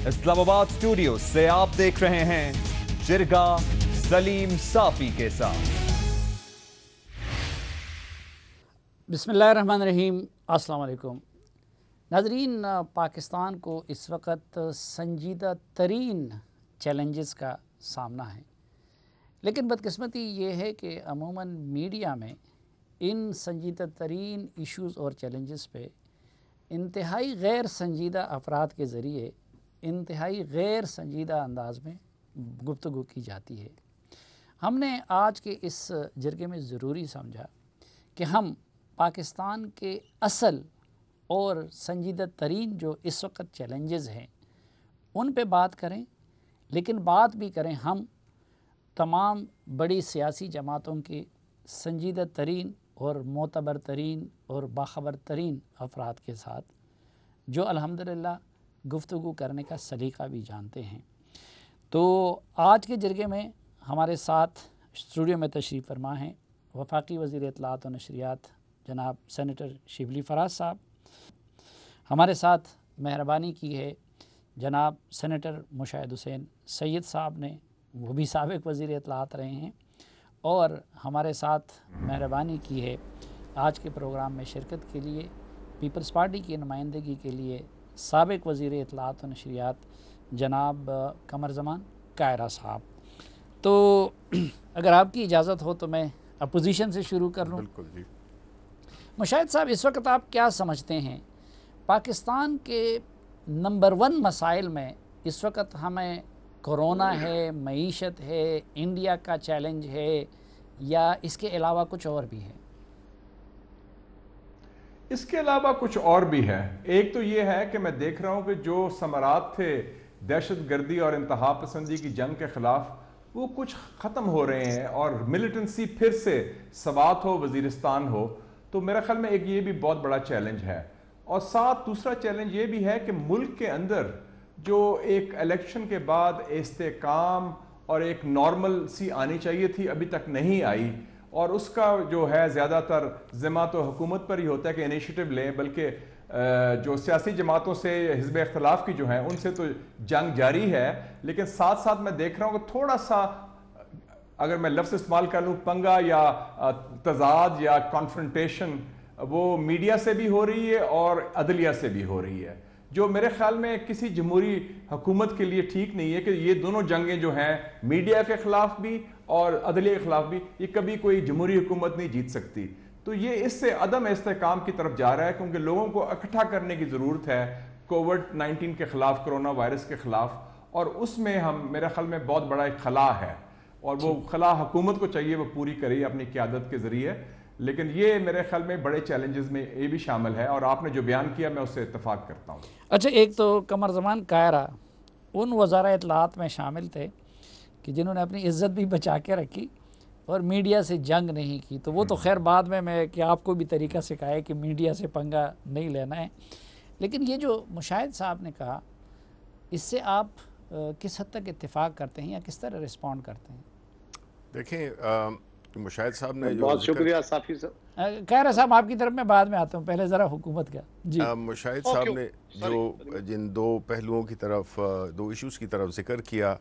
Islamabad studio से आप देख रहे हैं जिरगा सलीम साफी के साथ। बिस्मिल्लाहिर्रहमानिर्रहीम। अस्सलाम वालेकुम नाज़रीन, पाकिस्तान को इस वक्त संजीदा तरीन चैलेंजेस का सामना है, लेकिन बदकिस्मती ये है कि अमूमन मीडिया में इन संजीदा तरीन इश्यूज़ और चैलेंजेस पे इंतहाई गैर संजीदा अफराद के ज़रिए इंतहाई गैर संजीदा अंदाज में गुफ्तगू की जाती है। हमने आज के इस जरगे में ज़रूरी समझा कि हम पाकिस्तान के असल और संजीदा तरीन जो इस वक्त चैलेंजेस हैं उन पे बात करें, लेकिन बात भी करें हम तमाम बड़ी सियासी जमातों के संजीदा तरीन और मोतबर तरीन और बाखबर तरीन अफराद के साथ, जो अल्हम्दुलिल्लाह गुफ्तगू करने का सलीक़ा भी जानते हैं। तो आज के जरगे में हमारे साथ स्टूडियो में तशरीफ़ फरमा हैं वफाकी वज़ीर इत्तलाआत व नशरियात जनाब सेनेटर शिबली फराज साहब। हमारे साथ मेहरबानी की है जनाब सेनेटर मुशाहिद हुसैन सैयद साहब ने, वो भी साबिक़ वज़ीर इत्तलाआत रहे हैं। और हमारे साथ मेहरबानी की है आज के प्रोग्राम में शिरकत के लिए पीपल्स पार्टी की नुमाइंदगी के लिए साबिक़ वज़ीर इत्तलाआत व नशरियात जनाब कमर ज़मान कायरा साहब। तो अगर आपकी इजाज़त हो तो मैं अपोजिशन से शुरू कर लूँ। बिल्कुल जी। मुशाहिद साहब, इस वक्त आप क्या समझते हैं पाकिस्तान के नंबर 1 मसाइल में इस वक्त हमें कोरोना है, मईशत है, इंडिया का चैलेंज है, या इसके अलावा कुछ और भी है? इसके अलावा कुछ और भी है। एक तो ये है कि मैं देख रहा हूं कि जो समरात थे दहशत गर्दी और इंतहा पसंदी की जंग के खिलाफ, वो कुछ ख़त्म हो रहे हैं और मिलिटेंसी फिर से सवात हो, वजीरिस्तान हो। तो मेरे ख्याल में एक ये भी बहुत बड़ा चैलेंज है। और साथ दूसरा चैलेंज ये भी है कि मुल्क के अंदर जो एक इलेक्शन के बाद इस्तेकाम और एक नॉर्मल सी आनी चाहिए थी, अभी तक नहीं आई। और उसका जो है ज़्यादातर ज़िम्मा तो हुकूमत पर ही होता है कि इनिशिएटिव लें, बल्कि जो सियासी जमातों से हिज़्ब इख्तिलाफ की जो हैं उनसे तो जंग जारी है। लेकिन साथ साथ मैं देख रहा हूँ कि थोड़ा सा, अगर मैं लफ्ज़ इस्तेमाल कर लूँ, पंगा या तजाद या कॉन्फ्रंटेशन, वो मीडिया से भी हो रही है और अदलिया से भी हो रही है, जो मेरे ख्याल में किसी जमहूरी हुकूमत के लिए ठीक नहीं है कि ये दोनों जंगें जो हैं, मीडिया के खिलाफ भी और अदलिया के खिलाफ भी, ये कभी कोई जमहूरी हुकूमत नहीं जीत सकती। तो ये इससे अदम इस्तेकाम की तरफ जा रहा है, क्योंकि लोगों को इकट्ठा करने की ज़रूरत है कोविड-19 के खिलाफ, कोरोना वायरस के खिलाफ। और उसमें हम, मेरे ख्याल में बहुत बड़ा एक खला है, और वो खला हुकूमत को चाहिए वो पूरी करे अपनी क़यादत के ज़रिए। लेकिन ये मेरे ख्याल में बड़े चैलेंजेस में ये भी शामिल है, और आपने जो बयान किया मैं उससे इत्तफाक करता हूँ। अच्छा, एक तो कमर ज़मान कायरा उन वज़ारा इत्तलाआत में शामिल थे कि जिन्होंने अपनी इज़्ज़त भी बचा के रखी और मीडिया से जंग नहीं की। तो वो तो खैर बाद में मैं कि आपको भी तरीका सिखाया कि मीडिया से पंगा नहीं लेना है। लेकिन ये जो मुशाहिद साहब ने कहा, इससे आप किस हद तक इत्तेफाक करते हैं या किस तरह रिस्पॉन्ड करते हैं? देखें, मुशाहिद साहब ने जो बहुत शुक्रिया साफी साहब। कायरा साहब, आपकी तरफ मैं बाद में आता हूँ, पहले ज़रा हुकूमत का जी। मुशाहिद साहब ने जो जिन दो पहलुओं की तरफ, दो इश्यूज़ की तरफ जिक्र किया,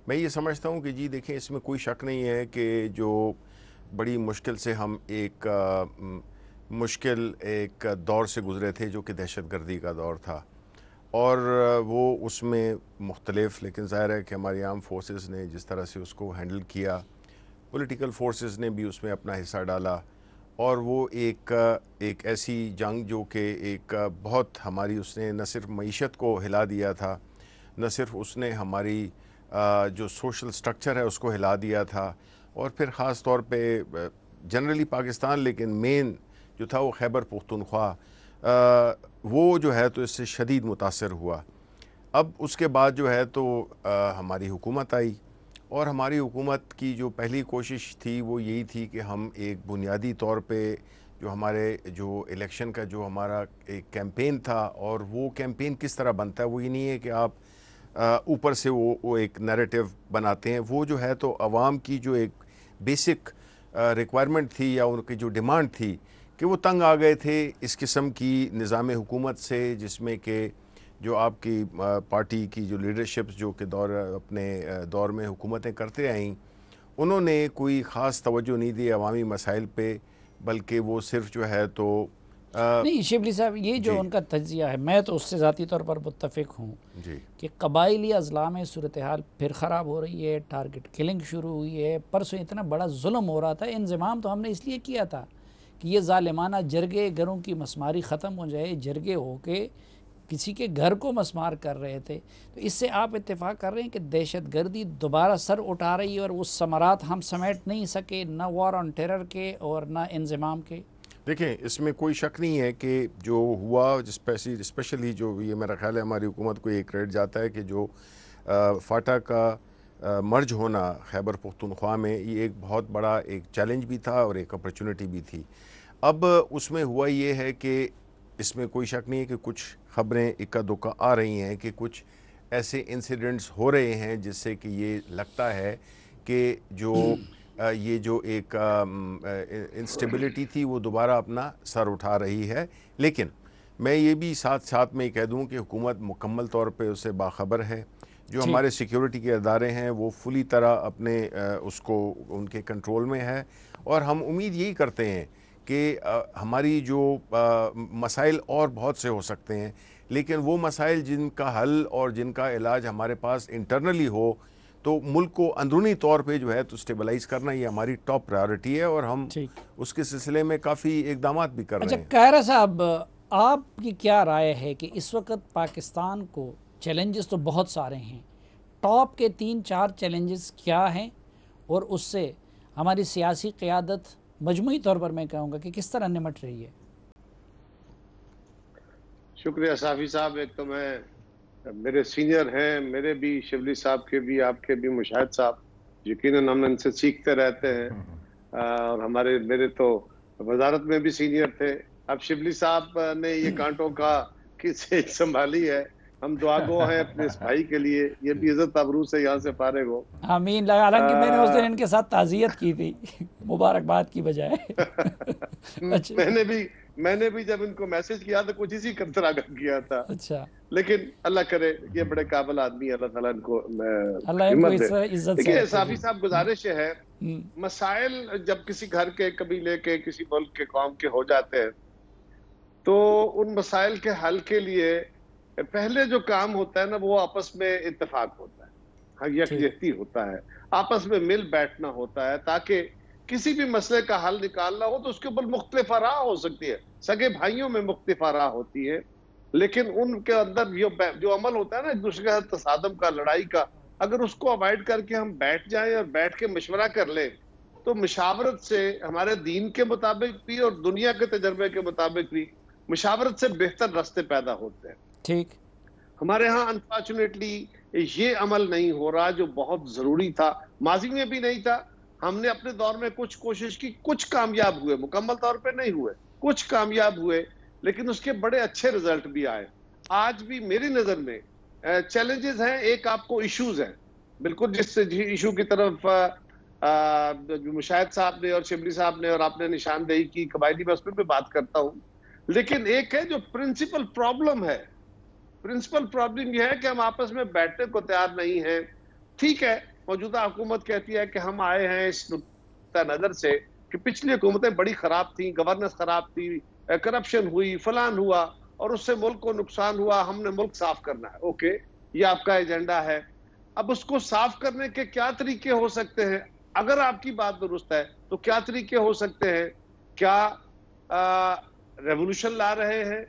मैं ये समझता हूँ कि जी देखें, इसमें कोई शक नहीं है कि जो बड़ी मुश्किल से हम एक मुश्किल एक दौर से गुज़रे थे जो कि दहशत गर्दी का दौर था, और वो उसमें मुख्तलिफ, लेकिन ज़ाहिर है कि हमारी आर्म फोर्सेस ने जिस तरह से उसको हैंडल किया, पॉलिटिकल फोर्सेस ने भी उसमें अपना हिस्सा डाला, और वो एक ऐसी जंग जो कि एक बहुत हमारी, उसने न सिर्फ मईशत को हिला दिया था, न सिर्फ उसने हमारी जो सोशल स्ट्रक्चर है उसको हिला दिया था, और फिर ख़ास तौर पे जनरली पाकिस्तान, लेकिन मेन जो था वो खैबर पुख्तूनख्वा, वो जो है तो इससे शदीद मुतासर हुआ। अब उसके बाद जो है तो हमारी हुकूमत आई, और हमारी हुकूमत की जो पहली कोशिश थी वो यही थी कि हम एक बुनियादी तौर पे जो हमारे जो इलेक्शन का जो हमारा एक कैंपेन था, और वो कैंपेन किस तरह बनता है, वो ये नहीं है कि आप ऊपर से वो एक नैरेटिव बनाते हैं। वो जो है तो अवाम की जो एक बेसिक रिक्वायरमेंट थी या उनकी जो डिमांड थी कि वो तंग आ गए थे इस किस्म की निज़ाम हुकूमत से, जिसमें कि जो आपकी पार्टी की जो लीडरशिप जो के अपने दौर में हुकूमतें करते आईं, उन्होंने कोई ख़ास तवज्जो नहीं दी अवामी मसाइल पे, बल्कि वो सिर्फ जो है तो नहीं शिबली साहब, ये जो जी। उनका तज्जिया है, मैं तो उससे ज़ाती तौर पर मुत्तफ़िक हूँ जी कि कबाइली अज़ला में सूरत हाल फिर ख़राब हो रही है, टारगेट किलिंग शुरू हुई है। परसों इतना बड़ा जुल्म हो रहा था, इंज़माम तो हमने इसलिए किया था कि ये ज़ालिमाना जरगे घरों की मसमारी ख़त्म हो जाए। जरगे होके किसी के घर को मसमार कर रहे थे, तो इससे आप इत्तेफाक कर रहे हैं कि दहशत गर्दी दोबारा सर उठा रही है और वो समरात हम समेट नहीं सके, ना वॉर ऑन टेरर के और ना इंज़माम के। देखें, इसमें कोई शक नहीं है कि जो हुआ, स्पेशली जो ये मेरा ख्याल है हमारी हुकूमत को ये क्रेडिट जाता है कि जो फाटा का मर्ज होना खैबर पुख्तनख्वा में, ये एक बहुत बड़ा एक चैलेंज भी था और एक अपॉर्चुनिटी भी थी। अब उसमें हुआ ये है कि इसमें कोई शक नहीं है कि कुछ ख़बरें इक्का दुक्का आ रही हैं कि कुछ ऐसे इंसिडेंट्स हो रहे हैं जिससे कि ये लगता है कि जो ये जो एक इंस्टेबिलिटी थी वो दोबारा अपना सर उठा रही है। लेकिन मैं ये भी साथ साथ में कह दूं कि हुकूमत मुकम्मल तौर पे उससे बाखबर है। जो हमारे सिक्योरिटी के अदारे हैं वो फुली तरह अपने उसको उनके कंट्रोल में है, और हम उम्मीद यही करते हैं कि हमारी जो मसाइल और बहुत से हो सकते हैं, लेकिन वो मसाइल जिनका हल और जिनका इलाज हमारे पास इंटरनली हो, तो मुल्क को अंदरूनी तौर पे जो है तो स्टेबलाइज करना ये हमारी टॉप प्रायोरिटी है, और हम उसके सिलसिले में काफ़ी इकदाम भी कर रहे हैं। अच्छा कायरा साहब, आपकी क्या राय है कि इस वक्त पाकिस्तान को चैलेंजेस तो बहुत सारे हैं, टॉप के 3-4 चैलेंजेस क्या हैं, और उससे हमारी सियासी क़यादत मजमूई तौर पर मैं कहूँगा कि किस तरह निमट रही है? शुक्रिया साफ़ी साहब। एक तो मेरे सीनियर हैं, मेरे भी, शिबली साहब के भी, आपके भी, मुशाहिद साहब, यकीनन हम इनसे सीखते रहते हैं। और मेरे तो वजारत में भी सीनियर थे। अब शिबली साहब ने ये कांटों का किसे संभाली है। हम दुआगो हैं अपने इस भाई के लिए, ये भी इज्जत आबरू से यहाँ से फारिग हो। आमीन लगा। हालांकि मैंने उस दिन इनके साथ ताज़ियत की थी मुबारकबाद की बजाय। अच्छा। मैंने भी जब इनको मैसेज किया तो कुछ इसी तरह का किया था। अच्छा, लेकिन अल्लाह करे, ये बड़े काबिल आदमी है, अल्लाह ताला इनको हिम्मत दे। देखिए साफी साहब, गुजारिश है, मसाइल जब किसी घर के, कबीले के, किसी मुल्क के, कौम के हो जाते हैं, तो उन मसाइल के हल के लिए पहले जो काम होता है ना, वो आपस में इत्तेफाक होता है, यकजहती होता है, आपस में मिल बैठना होता है, ताकि किसी भी मसले का हल निकालना हो तो उसके ऊपर मुख्तलिफ आरा हो सकती है। सगे भाइयों में मुख्तलिफ आरा होती है, लेकिन उनके अंदर जो अमल होता है ना एक दूसरे के साथ तसादम का, लड़ाई का, अगर उसको अवॉइड करके हम बैठ जाएं और बैठ के मशवरा कर लें, तो मुशावरत से हमारे दीन के मुताबिक भी और दुनिया के तजर्बे के मुताबिक भी मुशावरत से बेहतर रास्ते पैदा होते हैं। ठीक, हमारे यहाँ अनफॉर्चुनेटली ये अमल नहीं हो रहा जो बहुत जरूरी था, माजी में भी नहीं था। हमने अपने दौर में कुछ कोशिश की, कुछ कामयाब हुए, मुकम्मल तौर पे नहीं हुए, कुछ कामयाब हुए, लेकिन उसके बड़े अच्छे रिजल्ट भी आए। आज भी मेरी नजर में चैलेंजेस हैं, एक आपको इश्यूज हैं, बिल्कुल जिस इशू की तरफ मुशाहिद साहब ने और शिबली साहब ने और आपने निशानदेही की, कबायली में, उस पर भी बात करता हूँ। लेकिन एक है जो प्रिंसिपल प्रॉब्लम है, प्रिंसिपल प्रॉब्लम यह है कि हम आपस में बैठने को तैयार नहीं हैं। ठीक है, मौजूदा हुकूमत कहती है कि हम आए हैं इस नुक्ता नजर से कि पिछली हुकूमतें बड़ी खराब थी, गवर्नेंस खराब थी, करप्शन हुई, फलान हुआ और उससे मुल्क को नुकसान हुआ, हमने मुल्क साफ करना है। ओके, ये आपका एजेंडा है। अब उसको साफ करने के क्या तरीके हो सकते हैं? अगर आपकी बात दुरुस्त है तो क्या तरीके हो सकते हैं? क्या रेवोल्यूशन ला रहे हैं?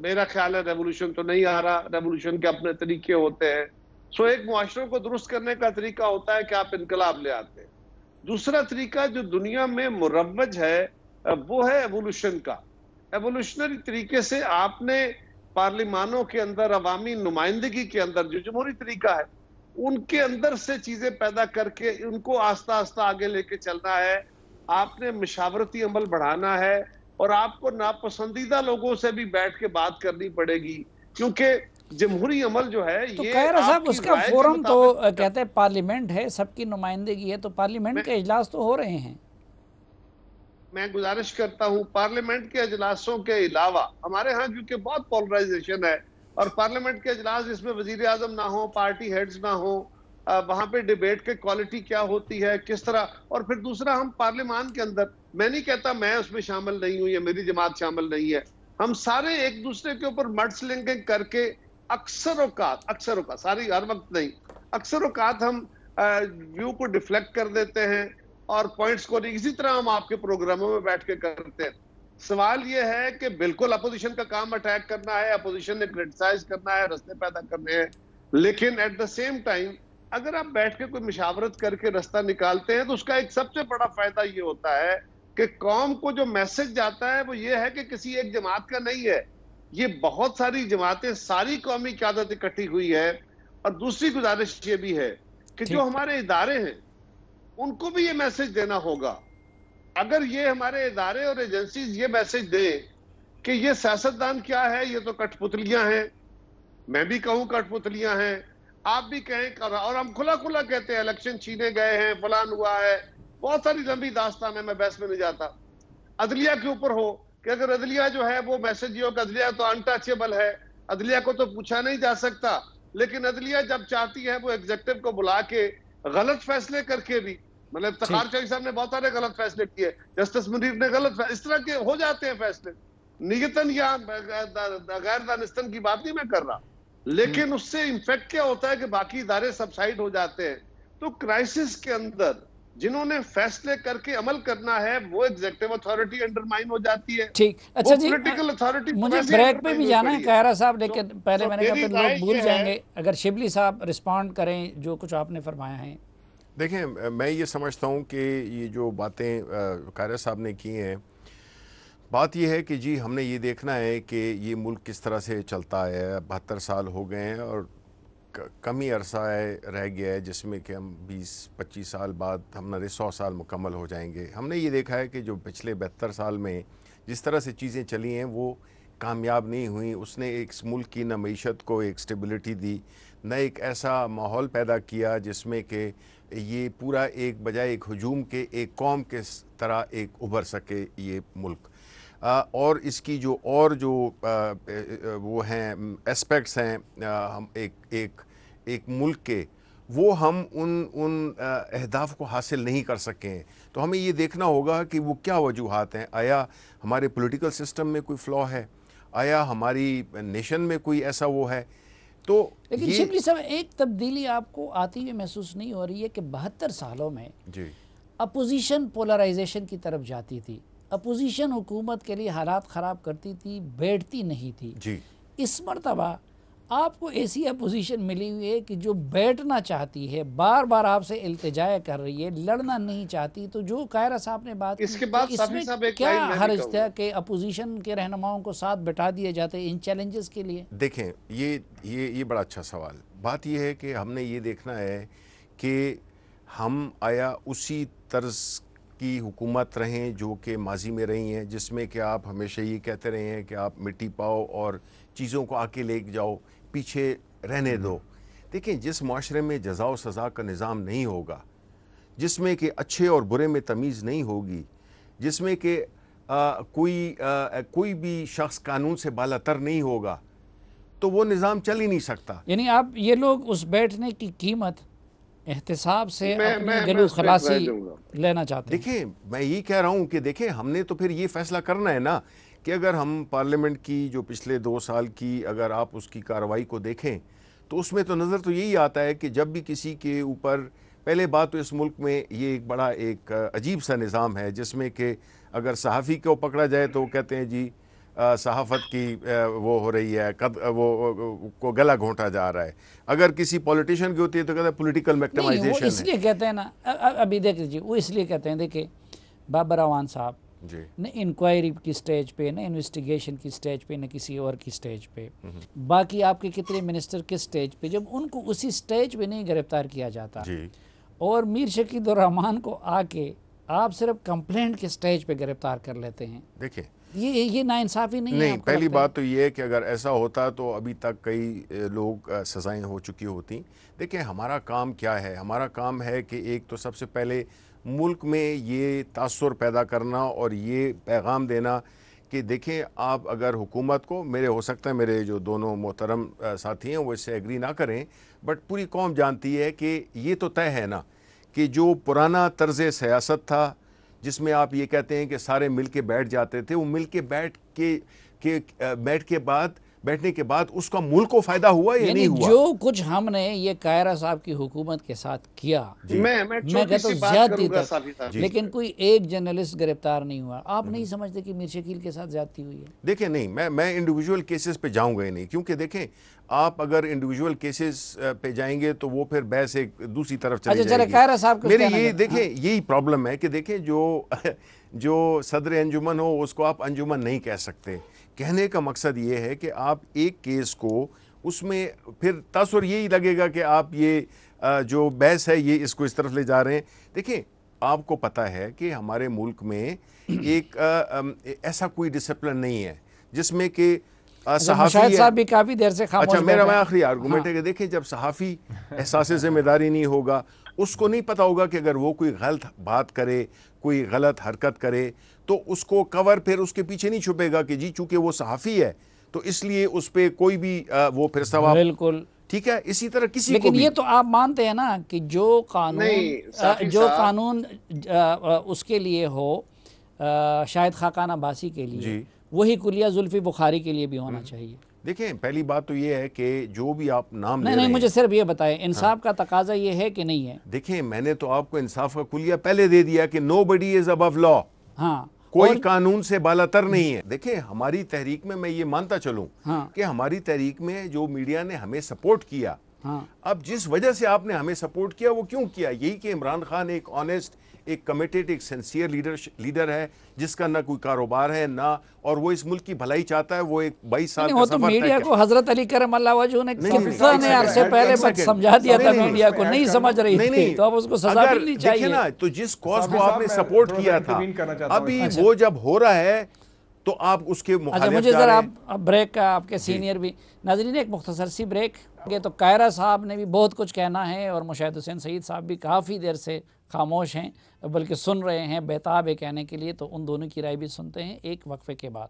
मेरा ख्याल है रेवोल्यूशन तो नहीं आ रहा, रेवोल्यूशन के अपने तरीके होते हैं। सो एक मुआशरों को दुरुस्त करने का तरीका होता है कि आप इनकलाब ले आते हैं। दूसरा तरीका जो दुनिया में मुरव्वज है वो है एवोल्यूशन का। एवोल्यूशनरी तरीके से आपने पार्लिमानों के अंदर, अवामी नुमाइंदगी के अंदर जो जमहूरी तरीका है, उनके अंदर से चीजें पैदा करके उनको आस्ता आस्ता आगे लेके चलना है। आपने मशावरती अमल बढ़ाना है और आपको नापसंदीदा लोगों से भी बैठ के बात करनी पड़ेगी, क्योंकि जमहूरी अमल जो है तो ये खैर साहब, उसका फोरम तो कहते हैं पार्लियामेंट है, सबकी नुमाइंदगी है, तो पार्लियामेंट के इजलास तो हो रहे हैं। मैं गुजारिश करता हूं पार्लियामेंट के इजलासों के अलावा हमारे यहाँ क्योंकि बहुत पोलराइजेशन है, और पार्लियामेंट के इजलास जिसमें वजीर आजम ना हो, पार्टी हेड्स ना हो, वहां पे डिबेट की क्वालिटी क्या होती है, किस तरह। और फिर दूसरा, हम पार्लियामान के अंदर, मैं नहीं कहता मैं उसमें शामिल नहीं हूं या मेरी जमात शामिल नहीं है, हम सारे एक दूसरे के ऊपर मडस्लिंगिंग करके अक्सर औकात, सारी हर वक्त नहीं, अक्सर औकात हम व्यू को डिफ्लेक्ट कर देते हैं और पॉइंट्स को, इसी तरह हम आपके प्रोग्रामों में बैठ के करते हैं। सवाल यह है कि बिल्कुल अपोजिशन का काम अटैक करना है, अपोजिशन ने क्रिटिसाइज करना है, रास्ते पैदा करने हैं, लेकिन एट द सेम टाइम अगर आप बैठ के कोई मुशावरत करके रास्ता निकालते हैं तो उसका एक सबसे बड़ा फायदा ये होता है कि कौम को जो मैसेज जाता है वो ये है कि किसी एक जमात का नहीं है, ये बहुत सारी जमातें, सारी कौमी क़यादत इकट्ठी हुई है। और दूसरी गुजारिश ये भी है कि जो हमारे इदारे हैं उनको भी ये मैसेज देना होगा। अगर ये हमारे इदारे और एजेंसीज ये मैसेज दें कि ये सियासतदान क्या है, ये तो कठपुतलियां हैं, मैं भी कहूं कठपुतलियां हैं, आप भी कहें, और हम खुला खुला कहते हैं इलेक्शन छीने गए हैं, फलान हुआ है, बहुत सारी लंबी दास्तान है, मैं बहस में नहीं जाता। अदलिया के ऊपर हो कि अगर अदलिया जो है वो मैसेज ये हो कि अदलिया तो अनटचेबल है, अदलिया को तो पूछा नहीं जा सकता, लेकिन अदलिया जब चाहती है वो एग्जीक्यूटिव को बुला के गलत फैसले करके भी, मतलब इफ्तिखार चौधरी साहब ने बहुत सारे गलत फैसले किए, जस्टिस मुनीर ने गलत, इस तरह के हो जाते हैं फैसले, नियतन या गैर दानिस्तन की बात नहीं मैं कर रहा, लेकिन उससे इम्पैक्ट क्या होता है कि बाकी इदारे सबसाइड हो जाते हैं। तो क्राइसिस के अंदर जिन्होंने फैसले करके अमल करना है वो एग्जीक्यूटिव अथॉरिटी अंडरमाइन हो जाती है। ठीक, अच्छा जी, पॉलिटिकल अथॉरिटी मुझे ब्रेक पे भी जाना है कायरा साहब, लेकिन पहले मैंने कहा फिर लोग भूल जाएंगे। अगर शिबली साहब रिस्पॉन्ड करें जो कुछ आपने फरमाया है। देखें, मैं ये समझता हूँ कि ये जो बातें कायरा साहब ने की हैं, बात यह है कि जी हमने ये देखना है कि ये मुल्क किस तरह से चलता है। 72 साल हो गए हैं और कम ही अरसा रह गया है जिसमें कि हम 20-25 साल बाद हमारे 100 साल मुकम्मल हो जाएंगे। हमने ये देखा है कि जो पिछले 72 साल में जिस तरह से चीज़ें चली हैं वो कामयाब नहीं हुई। उसने एक मुल्क की न मीशत को एक स्टेबिलिटी दी, न एक ऐसा माहौल पैदा किया जिसमें कि ये पूरा एक बजाय एक हजूम के एक कौम के तरह एक उभर सके ये मुल्क। और इसकी जो वो हैं एस्पेक्ट्स हैं हम एक मुल्क के, वो हम उन अहदाफ को हासिल नहीं कर सके हैं। तो हमें ये देखना होगा कि वो क्या वजूहात हैं। आया हमारे पॉलिटिकल सिस्टम में कोई फ्लॉ है, आया हमारी नेशन में कोई ऐसा वो है। तो लेकिन शिबली साहब, एक तब्दीली आपको आती हुई महसूस नहीं हो रही है कि 72 सालों में जी अपोजिशन पोलराइजेशन की तरफ जाती थी, अपोजिशन हुकूमत के लिए हालात ख़राब करती थी, बैठती नहीं थी जी। इस मरतबा आपको ऐसी अपोजिशन मिली हुई है कि जो बैठना चाहती है, बार बार आपसे इल्तिजा कर रही है, लड़ना नहीं चाहती। तो जो कायरा साहब ने बात इसके बाद इसमें क्या हर्ज था कि अपोजिशन के रहनुमाओं को साथ बैठा दिए जाते इन चैलेंजेस के लिए? देखें, ये बड़ा अच्छा सवाल। बात ये है कि हमने ये देखना है कि हम आया उसी तर्ज की हुकूमत रहें जो कि माजी में रही हैं, जिसमें कि आप हमेशा ये कहते रहे हैं कि आप मिट्टी पाओ और चीज़ों को आके ले जाओ, पीछे रहने दो। देखें, जिस माशरे में जज़ा और सज़ा का निज़ाम नहीं होगा, जिसमें कि अच्छे और बुरे में तमीज़ नहीं होगी, जिसमें कि कोई भी शख्स कानून से बालातर नहीं होगा, तो वो निज़ाम चल ही नहीं सकता। यानी आप ये लोग उस बैठने की कीमत एहतिसाब से अपनी गलू खलासी लेना चाहते हैं। देखिए, मैं ये कह रहा हूँ कि देखें, हमने तो फिर ये फैसला करना है ना कि अगर हम पार्लियामेंट की जो पिछले 2 साल की अगर आप उसकी कार्रवाई को देखें तो उसमें तो नज़र तो यही आता है कि जब भी किसी के ऊपर, पहले बात तो इस मुल्क में ये एक बड़ा एक अजीब सा निज़ाम है जिसमें कि अगर सहाफ़ी को पकड़ा जाए तो कहते हैं जी सहाफ़त की वो हो रही है, वो को गला घोंटा जा रहा है। अगर किसी पॉलिटिशियन की होती है तो कहते हैं पॉलिटिकल मैक्टिमाइजेशन है। इसलिए कहते हैं ना, अभी देख लीजिए, वो इसलिए कहते हैं, देखिए बाबर अवान साहब न इंक्वायरी की स्टेज पे, न इन्वेस्टिगेशन की स्टेज पे, न किसी और की स्टेज पे, बाकी आपके कितने मिनिस्टर किस स्टेज पे, जब उनको उसी स्टेज पे नहीं गिरफ्तार किया जाता और मीर शकीद उर रहमान को आके आप सिर्फ कंप्लेंट के स्टेज पे गिरफ्तार कर लेते हैं। देखिए, ये नाइंसाफ़ी नहीं है। पहली बात तो ये है कि अगर ऐसा होता तो अभी तक कई लोग सज़ाएं हो चुकी होती। देखिए, हमारा काम क्या है? हमारा काम है कि एक तो सबसे पहले मुल्क में ये तासुर पैदा करना और ये पैगाम देना कि देखें, आप अगर हुकूमत को, मेरे हो सकता है मेरे जो दोनों मोहतरम साथी हैं वो इससे एग्री ना करें, बट पूरी कौम जानती है कि ये तो तय है ना कि जो पुराना तर्ज सियासत था जिसमें आप ये कहते हैं कि सारे मिल के बैठ जाते थे, वो मिल के बैठने के बाद उसका मुल्क को फायदा हुआ या नहीं हुआ? जो कुछ हमने ये कायरा साहब की हुकूमत के साथ किया, मैं कहता सी हूं बात ज्यादती करूंगा तक, साफी साहब। लेकिन कोई एक जर्नलिस्ट गिरफ्तार नहीं हुआ। आप नहीं समझते कि मीर शकील के साथ ज्यादती हुई है? देखें, नहीं, मैं इंडिविजुअल केसेस पे जाऊंगा ही नहीं, क्योंकि देखें, आप अगर इंडिविजुअल केसेस पे जाएंगे तो वो फिर बहस एक दूसरी तरफ चली जाएगी। कायरा साहब को मेरी ये देखें, यही प्रॉब्लम है कि देखें, जो सदर अंजुमन हो उसको आप अंजुमन नहीं कह सकते। कहने का मकसद ये है कि आप एक केस को, उसमें फिर तासुर यही लगेगा कि आप ये जो बहस है ये इसको इस तरफ ले जा रहे हैं। देखिए, आपको पता है कि हमारे मुल्क में एक ऐसा कोई डिसिप्लिन नहीं है जिसमें कि मुशाहिद साहब भी काफी देर से खामोश अच्छा, बैठे हैं। मेरा आखिरी आर्गूमेंट है कि देखें, जब सहाफ़ी एहसास जिम्मेदारी नहीं होगा, उसको नहीं पता होगा कि अगर वो कोई गलत बात करे, कोई गलत हरकत करे, तो उसको कवर फिर उसके पीछे नहीं छुपेगा कि जी चूंकि वो सहाफ़ी है तो इसलिए उस पर कोई भी वो फिर सवाब, बिल्कुल ठीक है। इसी तरह किसी लेकिन को भी, ये तो आप मानते हैं ना कि जो कानून उसके लिए हो, शायद खाकाना बासी के लिए, वही कुलिया जुल्फी बुखारी के लिए भी होना चाहिए। देखें, पहली बात तो ये है कि जो भी आप नाम ले नहीं, रहे हैं, मुझे सिर्फ ये बताएं, इंसाफ का तकाजा ये है कि नहीं है? देखें, मैंने तो आपको इंसाफ का कुलिया पहले दे दिया कि नोबडी इज अबव लॉ। हाँ, कोई कानून से बालातर नहीं है। देखिए, हमारी तहरीक में मैं ये मानता चलूं कि हमारी तहरीक में जो मीडिया ने हमें सपोर्ट किया, अब जिस वजह से आपने हमें सपोर्ट किया वो क्यों किया? यही कि इमरान खान एक ऑनेस्ट, एक कमिटेड, एक सिंसियर लीडर है जिसका ना कोई कारोबार है ना, और वो इस मुल्क की भलाई चाहता है। वो एक 22 साल का तो मीडिया को हज़रत अली करम अल्लाह वजह ने कितने अरसे पहले समझा दिया था, मीडिया को नहीं समझ रही थी, तो अब उसको सजा मिलनी चाहिए ना। तो जिस कॉज को आपने सपोर्ट किया था, अभी वो जब हो रहा है तो आप उसके अच्छा, मुझे ज़रा आप ब्रेक का, आपके सीनियर भी नाज़रीन, एक मुख्तसर सी ब्रेक। तो कायरा साहब ने भी बहुत कुछ कहना है और मुशाहिद हुसैन सईद साहब भी काफ़ी देर से खामोश हैं, बल्कि सुन रहे हैं, बेताब है कहने के लिए। तो उन दोनों की राय भी सुनते हैं एक वक्फे के बाद।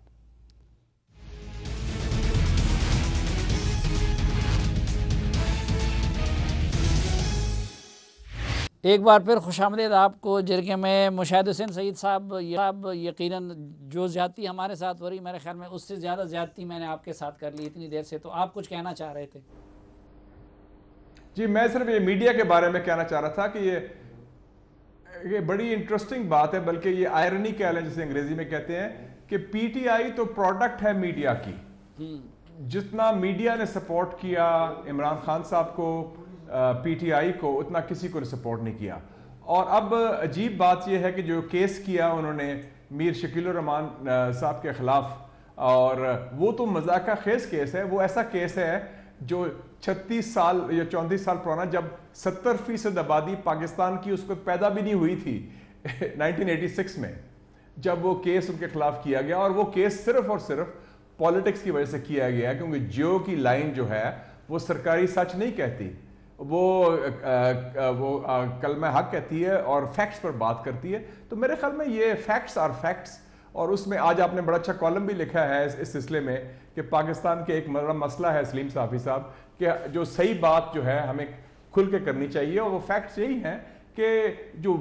एक बार फिर खुशामदीद आपको जिरगे में। मुशाहिद हुसैन सईद साहब, यकीनन जो ज़्यादती हमारे साथ हो रही, मेरे ख्याल में उससे ज़्यादा ज़्यादती मैंने आपके साथ कर ली इतनी देर से। तो आप कुछ कहना चाह रहे थे? जी, मैं सिर्फ ये मीडिया के बारे में कहना चाह रहा था कि ये बड़ी इंटरेस्टिंग बात है, बल्कि ये आयरनी कह लें जिसे अंग्रेजी में कहते हैं, कि पीटीआई तो प्रोडक्ट है मीडिया की। जितना मीडिया ने सपोर्ट किया इमरान खान साहब को, पीटीआई को, उतना किसी को सपोर्ट नहीं किया। और अब अजीब बात यह है कि जो केस किया उन्होंने मीर शकील रहमान साहब के खिलाफ, और वो तो मजाका खेज केस है। वो ऐसा केस है जो 36 साल या 34 साल पुराना, जब 70% आबादी पाकिस्तान की उसको पैदा भी नहीं हुई थी 1986 में, जब वो केस उनके खिलाफ किया गया। और वो केस सिर्फ और सिर्फ पॉलिटिक्स की वजह से किया गया, क्योंकि जियो की लाइन जो है वो सरकारी सच नहीं कहती, वो कलमा हक कहती है और फैक्ट्स पर बात करती है। तो मेरे ख्याल में ये फैक्ट्स आर फैक्ट्स। और उसमें आज आपने बड़ा अच्छा कॉलम भी लिखा है इस सिलसिले में कि पाकिस्तान के एक बड़ा मसला है सलीम साफी साहब, कि जो सही बात जो है हमें खुल के करनी चाहिए। और वो फैक्ट्स यही हैं कि जो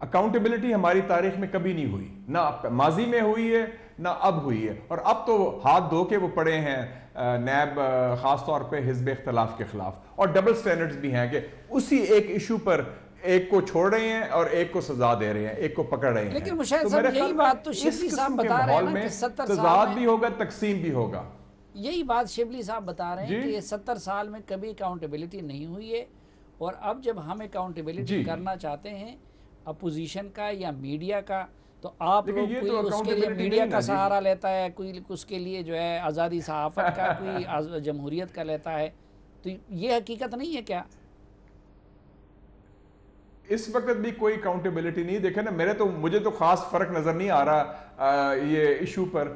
अकाउंटेबिलिटी हमारी तारीख में कभी नहीं हुई, ना माजी में हुई है ना अब हुई है। और अब तो हाथ धो के वो पड़े हैं नैब, खास तौर पे हिज़्ब इख्तिलाफ के खिलाफ। और डबल स्टैंडर्ड्स भी हैं कि उसी एक इशू पर एक को छोड़ रहे हैं और एक को सजा दे रहे हैं, एक को पकड़ रहे हैं। लेकिन मुशाहिद साहब, यही बात तो शिबली साहब बता रहे हैं ना कि 70 साल भी होगा, तकसीम भी होगा। यही बात शिबली साहब बता रहे हैं कि 70 साल में कभी अकाउंटेबिलिटी नहीं हुई है। और अब जब हम अकाउंटेबिलिटी करना चाहते हैं अपोजिशन का या मीडिया का, तो आप लोग कोई तो उसके लिए मीडिया का सहारा लेता है, कोई उसके लिए जो है आज़ादी सहाफ़त का, कोई जमहूरियत का लेता है। तो ये हकीकत नहीं है क्या? इस वक्त भी कोई अकाउंटेबिलिटी नहीं। देखे ना, मुझे तो खास फर्क नजर नहीं आ रहा ये इशू पर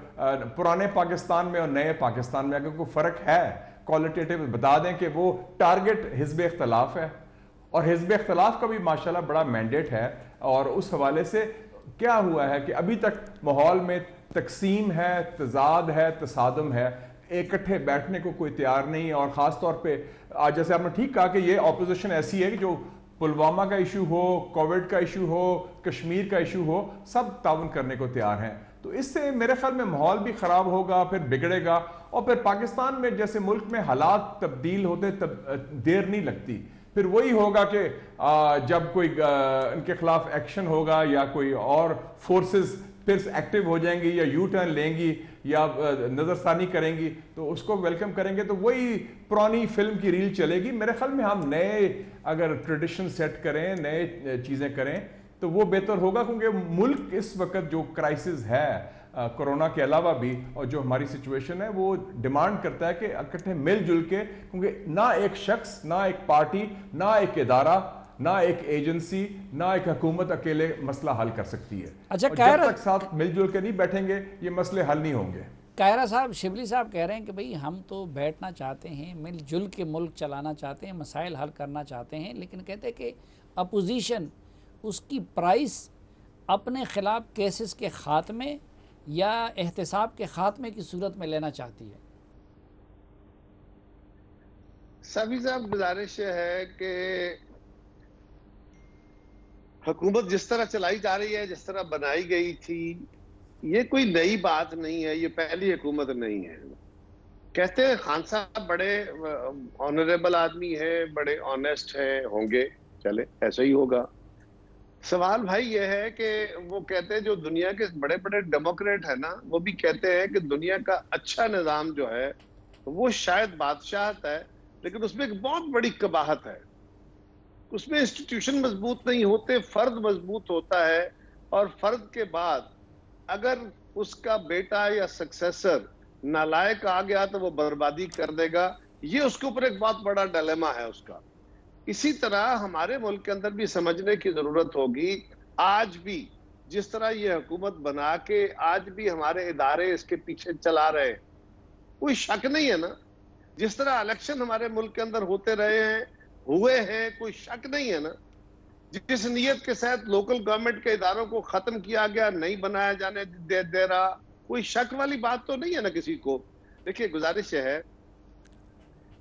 पुराने पाकिस्तान में और नए पाकिस्तान में। अगर कोई फर्क है क्वालिटेटिव बता दें कि वो टारगेट हिज़्ब इख्तिलाफ है, और हिज़्ब इख्तिलाफ का भी माशाल्लाह बड़ा मैंडेट है। और उस हवाले से क्या हुआ है कि अभी तक माहौल में तकसीम है, तजाद है, तसादम है, इकट्ठे बैठने को कोई तैयार नहीं है। और ख़ास तौर पे आज जैसे आपने ठीक कहा कि ये अपोजिशन ऐसी है कि जो पुलवामा का इशू हो, कोविड का इशू हो, कश्मीर का इशू हो, सब ताउन करने को तैयार हैं। तो इससे मेरे ख्याल में माहौल भी ख़राब होगा, फिर बिगड़ेगा, और फिर पाकिस्तान में जैसे मुल्क में हालात तब्दील होते देर नहीं लगती। फिर वही होगा कि जब कोई इनके खिलाफ एक्शन होगा या कोई और फोर्सेस फिर एक्टिव हो जाएंगी या यू टर्न लेंगी या नज़रसानी करेंगी, तो उसको वेलकम करेंगे। तो वही पुरानी फिल्म की रील चलेगी। मेरे ख्याल में हम नए अगर ट्रेडिशन सेट करें, नए चीज़ें करें, तो वो बेहतर होगा, क्योंकि मुल्क इस वक्त जो क्राइसिस है कोरोना के अलावा भी, और जो हमारी सिचुएशन है, वो डिमांड करता है कि इकट्ठे मिलजुल के, क्योंकि ना एक शख्स, ना एक पार्टी, ना एक इदारा, ना एक एजेंसी, ना एक हुकूमत अकेले मसला हल कर सकती है। अच्छा, और जब तक साथ मिलजुल के नहीं बैठेंगे ये मसले हल नहीं होंगे। कायरा साहब, शिबली साहब कह रहे हैं कि भाई हम तो बैठना चाहते हैं, मिलजुल के मुल्क चलाना चाहते हैं, मसाइल हल करना चाहते हैं, लेकिन कहते हैं कि अपोजिशन उसकी प्राइस अपने ख़िलाफ़ केसेस के ख़ात्मे या एहतसाब के ख़ात्मे की सूरत में लेना चाहती है। साफी साहब, गुजारिश है कि हुकूमत जिस तरह चलाई जा रही है, जिस तरह बनाई गई थी, ये कोई नई बात नहीं है, ये पहली हुकूमत नहीं है। कहते हैं खान साहब बड़े ऑनरेबल आदमी है, बड़े ऑनेस्ट है, होंगे, चले ऐसा ही होगा। सवाल भाई ये है कि वो कहते हैं जो दुनिया के बड़े बड़े डेमोक्रेट है ना, वो भी कहते हैं कि दुनिया का अच्छा निज़ाम जो है वो शायद बादशाहत है, लेकिन उसमें एक बहुत बड़ी कबाहत है। उसमें इंस्टीट्यूशन मजबूत नहीं होते, फर्द मजबूत होता है, और फर्द के बाद अगर उसका बेटा या सक्सेसर नालायक आ गया तो वो बर्बादी कर देगा। ये उसके ऊपर एक बहुत बड़ा डिलेमा है उसका। इसी तरह हमारे मुल्क के अंदर भी समझने की जरूरत होगी, आज भी जिस तरह ये हुकूमत बना के आज भी हमारे इदारे इसके पीछे चला रहे हैं, कोई शक नहीं है ना। जिस तरह इलेक्शन हमारे मुल्क के अंदर होते रहे हैं, हुए हैं, कोई शक नहीं है ना। जिस नीयत के साथ लोकल गवर्नमेंट के इदारों को खत्म किया गया, नहीं बनाया जाने दे रहा, कोई शक वाली बात तो नहीं है ना किसी को। देखिए, गुजारिश है,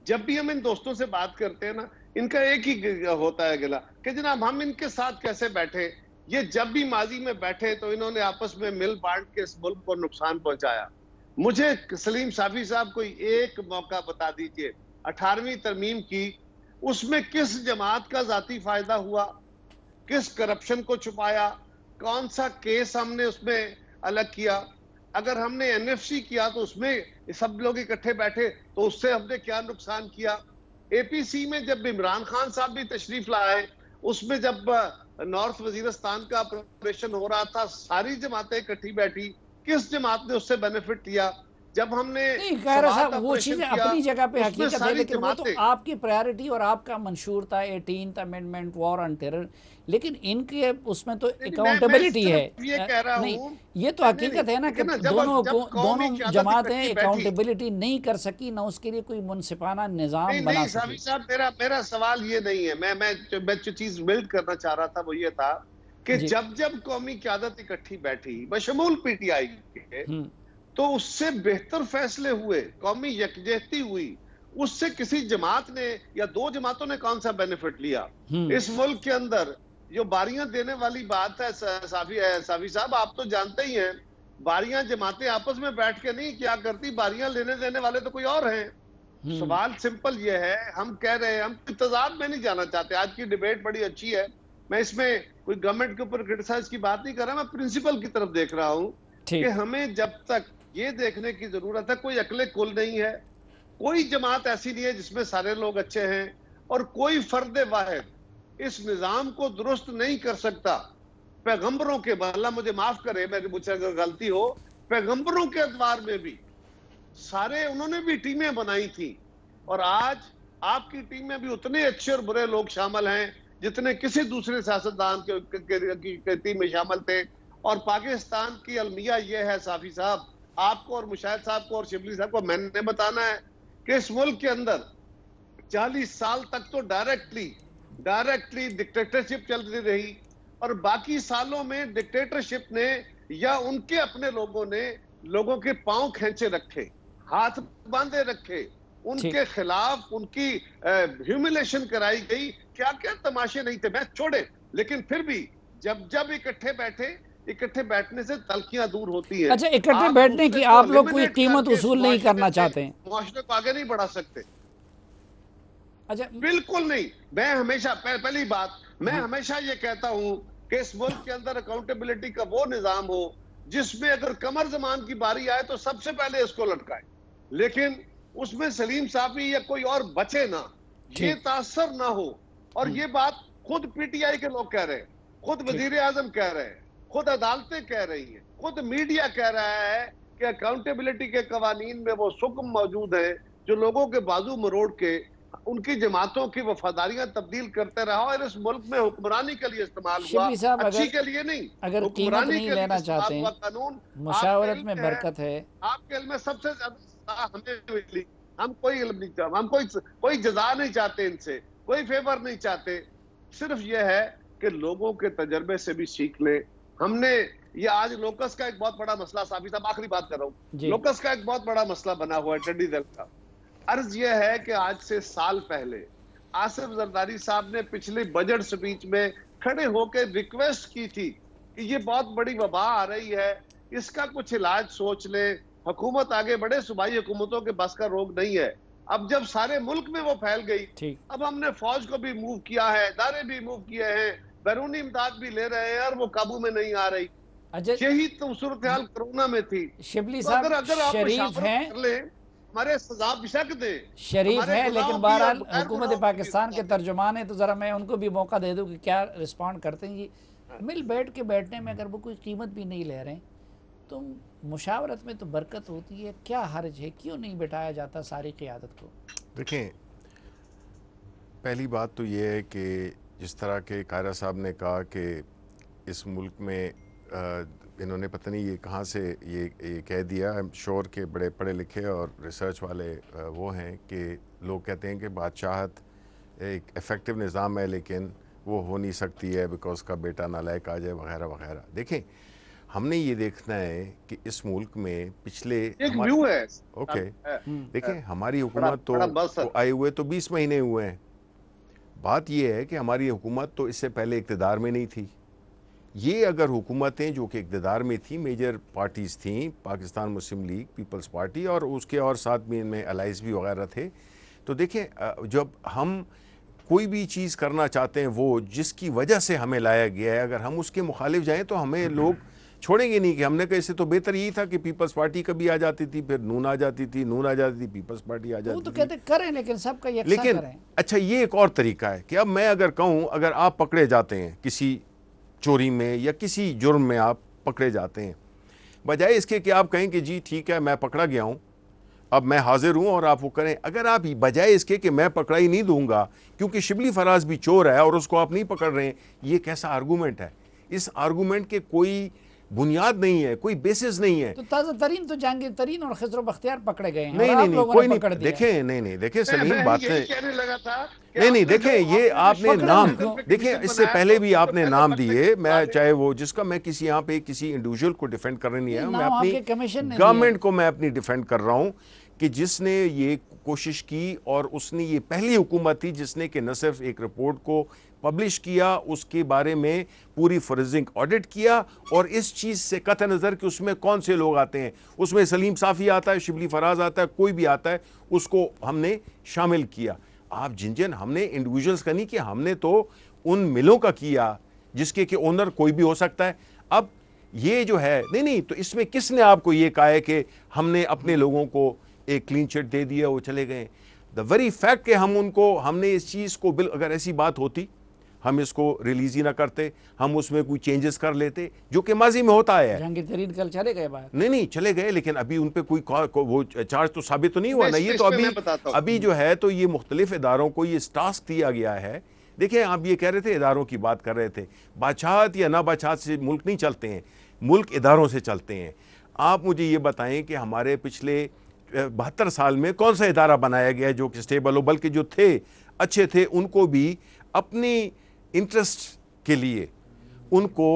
जब भी हम इन दोस्तों से बात करते हैं ना, इनका एक ही होता है गिला कि जनाब हम इनके साथ कैसे बैठे। ये जब भी माजी में बैठे तो इन्होंने आपस में मिल बांट के इस मुल्क को नुकसान पहुंचाया। मुझे सलीम साफी साहब कोई एक मौका बता दीजिए 18वीं तरमीम की, उसमें किस जमात का जाती फायदा हुआ, किस करप्शन को छुपाया, कौन सा केस हमने उसमें अलग किया। अगर हमने एनएफसी किया तो उसमें सब लोग इकट्ठे बैठे तो उससे हमने क्या नुकसान किया। एपीसी में जब इमरान खान साहब भी तशरीफ लाए, उसमें जब नॉर्थ वजीरिस्तान का ऑपरेशन हो रहा था, सारी जमातें इकट्ठी बैठी, किस जमात ने उससे बेनिफिट लिया। जब हमने नहीं कह रहा साहब, वो चीज़ें अपनी जगह पे हकीकत है, लेकिन वो तो आपकी प्रायोरिटी और आपका मंशूर था 18th amendment, war on terror, लेकिन इनके उसमें तो अकाउंटेबिलिटी है। ये कह रहा नहीं, हूं, ये तो हकीकत है ना कि दोनों जमातें अकाउंटेबिलिटी नहीं कर सकी, ना उसके लिए कोई मुनसिफाना निजाम बना सकी। साहब, मेरा सवाल ये नहीं है, मैं जो चीज बिल्ड करना चाह रहा था वो ये था कि जब कौमी क़यादत इकट्ठी बैठी बशमूल पीटीआई के, तो उससे बेहतर फैसले हुए, कौमी यकजहती हुई। उससे किसी जमात ने या दो जमातों ने कौन सा बेनिफिट लिया इस मुल्क के अंदर। जो बारियां देने वाली बात है साफी साहब, आप तो जानते ही हैं, बारियां जमातें आपस में बैठ के नहीं क्या करती, बारियां लेने देने वाले तो कोई और हैं। सवाल सिंपल ये है, हम कह रहे हैं, हम इंतजाम में नहीं जाना चाहते। आज की डिबेट बड़ी अच्छी है, मैं इसमें कोई गवर्नमेंट के ऊपर क्रिटिसाइज की बात नहीं कर रहा, मैं प्रिंसिपल की तरफ देख रहा हूं कि हमें जब तक ये देखने की जरूरत है, कोई अकले कुल नहीं है, कोई जमात ऐसी नहीं है जिसमें सारे लोग अच्छे हैं, और कोई फर्द वाहिद इस निजाम को दुरुस्त नहीं कर सकता। पैगंबरों के, अल्लाह मुझे माफ करे मुझसे अगर गलती हो, पैगंबरों के अदवार में भी सारे उन्होंने भी टीमें बनाई थी, और आज आपकी टीम में भी उतने अच्छे और बुरे लोग शामिल हैं जितने किसी दूसरे सियासतदान के टीम में शामिल थे। और पाकिस्तान की अलमिया यह है साफी साहब, आपको और मुशाहिद साहब को और शिबली साहब को मैंने बताना है कि इस मुल्क के अंदर 40 साल तक तो डायरेक्टली डिक्टेटरशिप चल रही, और बाकी सालों में डिक्टेटरशिप ने या उनके अपने लोगों ने लोगों के पांव खींचे रखे, हाथ बांधे रखे, उनके खिलाफ उनकी ह्यूमिलेशन कराई गई, क्या क्या तमाशे नहीं थे, मैं छोड़े, लेकिन फिर भी जब जब इकट्ठे बैठने से तलखियां दूर होती है। अच्छा, इकट्ठे बैठने की आप लोग कोई कीमत उसूल नहीं करना चाहते हैं? मुआशरे को आगे नहीं बढ़ा सकते। अच्छा, बिल्कुल नहीं। मैं हमेशा पहली बात मैं हमेशा ये कहता हूं कि इस मुल्क के अंदर अकाउंटेबिलिटी का वो निजाम हो जिसमें अगर कमर जमान की बारी आए तो सबसे पहले इसको लटकाए, लेकिन उसमें सलीम साफी या कोई और बचे ना, ये तासर ना हो। और ये बात खुद पीटीआई के लोग कह रहे हैं, खुद वजीर आजम कह रहे हैं, खुद अदालतें कह रही हैं, खुद मीडिया कह रहा है कि अकाउंटेबिलिटी के कवानीन में वो सुकम मौजूद है जो लोगों के बाजू मरोड़ के उनकी जमातों की वफादारियां तब्दील करते रहा और इस मुल्क में हुक्मरानी के लिए इस्तेमाल हुआ, अच्छी के लिए नहीं। अगर कीमत नहीं लेना चाहते हैं, कानून मुशावरत में बरकत है, आपके इल्म में सबसे ज्यादा हमें मिली, हम कोई इल्म नहीं चाहते, हम कोई जजा नहीं चाहते, इनसे कोई फेवर नहीं चाहते, सिर्फ यह है कि लोगों के तजर्बे से भी सीख लें। हमने ये आज लोकस का एक बहुत बड़ा मसला, साबित साहब आखिरी बात कर रहा हूँ, लोकस का एक बहुत बड़ा मसला बना हुआ है, टिड्डी दल का। अर्ज यह है कि आज से साल पहले आसिफ जरदारी साहब ने पिछले बजट स्पीच में खड़े होकर रिक्वेस्ट की थी कि ये बहुत बड़ी वबा आ रही है, इसका कुछ इलाज सोच ले, हुकूमत आगे बढ़े, सूबाई हुकूमतों के बस का रोग नहीं है। अब जब सारे मुल्क में वो फैल गई, अब हमने फौज को भी मूव किया है, इदारे भी मूव किए हैं, बैरूनी इमदाद भी ले रहे हैं और वो काबू में नहीं आ रही। यही तो सूरत हाल कोरोना में थी। शिबली साहब अगर आप शरीफ हैं, हमारे सजा बिशक दे, शरीफ है, लेकिन बहरहाल हुकूमत पाकिस्तान के तर्जुमान है, तो जरा मैं उनको भी मौका दे दूं कि क्या रिस्पॉन्ड करते हैं। जी, मिल बैठ के बैठने में अगर वो कोई कीमत भी नहीं ले रहे तो मुशावरत में तो बरकत होती है, क्या हर्ज है, क्यों नहीं बिठाया जाता सारी क़ियादत को? देखें, पहली बात तो ये है कि जिस तरह के कायरा साहब ने कहा कि इस मुल्क में इन्होंने पता नहीं ये कहाँ से ये कह दिया, आई एम श्योर के बड़े पढ़े लिखे और रिसर्च वाले वो हैं कि लोग कहते हैं कि बादशाहत एक इफ़ेक्टिव निज़ाम है लेकिन वो हो नहीं सकती है बिकॉज का बेटा नालायक आ जाए वगैरह वगैरह। देखें, हमने ये देखना है कि इस मुल्क में पिछले देखें हमारी हुकूमत तो आए हुए तो 20 महीने हुए हैं। बात ये है कि हमारी हुकूमत तो इससे पहले इक़्तिदार में नहीं थी। ये अगर हुकूमतें जो कि इक़्तिदार में थी, मेजर पार्टीज़ थीं, पाकिस्तान मुस्लिम लीग, पीपल्स पार्टी और उसके और साथ में इनमें अलाइज भी वगैरह थे, तो देखें जब हम कोई भी चीज़ करना चाहते हैं वो जिसकी वजह से हमें लाया गया है, अगर हम उसके मुखालिफ जाएँ तो हमें लोग छोड़ेंगे नहीं कि हमने कहा इससे तो बेहतर यही था कि पीपल्स पार्टी कभी आ जाती थी, फिर नून आ जाती थी, नून आ जाती थी, पीपल्स पार्टी आ जाती थी। तो कहते करें लेकिन सबका यकसा लेकिन करें। अच्छा, ये एक और तरीका है कि अब मैं अगर कहूँ अगर आप पकड़े जाते हैं किसी चोरी में या किसी जुर्म में आप पकड़े जाते हैं, बजाय इसके कि आप कहें कि जी ठीक है मैं पकड़ा गया हूँ, अब मैं हाजिर हूँ और आप वो करें, अगर आप बजाय इसके कि मैं पकड़ा ही नहीं दूंगा क्योंकि शिबली फराज भी चोर है और उसको आप नहीं पकड़ रहे हैं, ये कैसा आर्गूमेंट है? इस आर्गूमेंट के कोई बुनियाद नहीं है, कोई बेसिस नहीं है। तो ताज़ा तरीन तो जहांगीर तरीन और खिजरो बख्तियार पकड़े गए हैं। नहीं, कोई नहीं। देखें सलीम बातें नहीं, देखें ये आपने नाम, देखें इससे पहले भी आपने नाम दिए, मैं चाहे वो जिसका मैं किसी यहाँ पे किसी इंडिविजुअल को डिफेंड कर रही नहीं है, मैं अपनी गवर्नमेंट को मैं अपनी डिफेंड कर रहा हूँ कि जिसने ये कोशिश की और उसने ये पहली हुकूमत थी जिसने कि न सिर्फ एक रिपोर्ट को पब्लिश किया, उसके बारे में पूरी फॉरेंसिक ऑडिट किया और इस चीज़ से कतई नज़र कि उसमें कौन से लोग आते हैं, उसमें सलीम साफ़ी आता है, शिबली फराज आता है, कोई भी आता है, उसको हमने शामिल किया। आप जिन हमने इंडिविजुअल्स का नहीं किया, हमने तो उन मिलों का किया जिसके कि ओनर कोई भी हो सकता है। अब ये जो है नहीं, तो इसमें किसने आपको ये कहा है कि हमने अपने लोगों को एक क्लीन चिट दे दिया वो चले गए? द वेरी फैक्ट कि हमने इस चीज़ को अगर ऐसी बात होती हम इसको रिलीज ही ना करते, हम उसमें कोई चेंजेस कर लेते जो कि माजी में होता है। जहांगीर तरीन कल चले गए बाहर? नहीं चले गए, लेकिन अभी उन पे कोई वो चार्ज तो साबित तो नहीं हुआ ना। ये तो अभी जो है तो ये मुख्तलिफ इदारों को ये टास्क दिया गया है। देखिए आप ये कह रहे थे इदारों की बात कर रहे थे, बादशाहत या ना बादशाहत से मुल्क नहीं चलते हैं, मुल्क इदारों से चलते हैं। आप मुझे ये बताएं कि हमारे पिछले 72 साल में कौन सा इदारा बनाया गया जो कि स्टेबल हो, बल्कि जो थे अच्छे थे उनको भी अपनी इंटरेस्ट के लिए उनको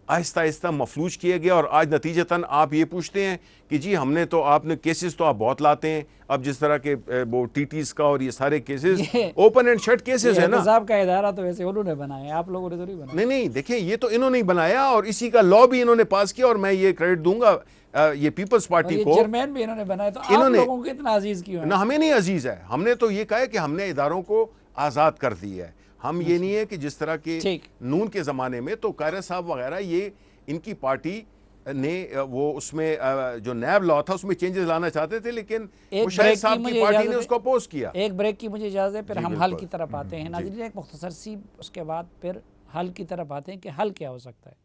आहिस्ता आहिस्ता मफलूज किया गया। और आज नतीजतन आप ये पूछते हैं कि जी हमने तो आपने केसेस तो आप बहुत लाते हैं, अब जिस तरह के वो टीटीज का और ये सारे cases open and shut cases है ना। साहब का इदारा तो वैसे उन्होंने बनाया, आप लोगों ने तो नहीं बनाया। नहीं नहीं, देखें ये तो इन्होंने ही बनाया और इसी का लॉ भी इन्होंने पास किया, और मैं ये क्रेडिट दूंगा ये पीपल्स पार्टी को। चेयरमैन भी इन्होंने बनाया, तो आप लोगों को इतना अजीज क्यों है? ना, हमें नहीं अजीज है, हमने तो ये कहा है कि हमने इदारों को आज़ाद कर दी है। हम ये नहीं है कि जिस तरह के नून के ज़माने में तो कायरा साहब वगैरह ये इनकी पार्टी ने वो उसमें जो नैब लॉ था उसमें चेंजेस लाना चाहते थे, लेकिन मुशर्रफ साहब की पार्टी ने उसको अपोज किया। एक ब्रेक की मुझे इजाज़त है, फिर हम हल की तरफ आते हैं। नाज़रीन एक मुख्तसर सी, उसके बाद फिर हल की तरफ आते हैं कि हल क्या हो सकता है।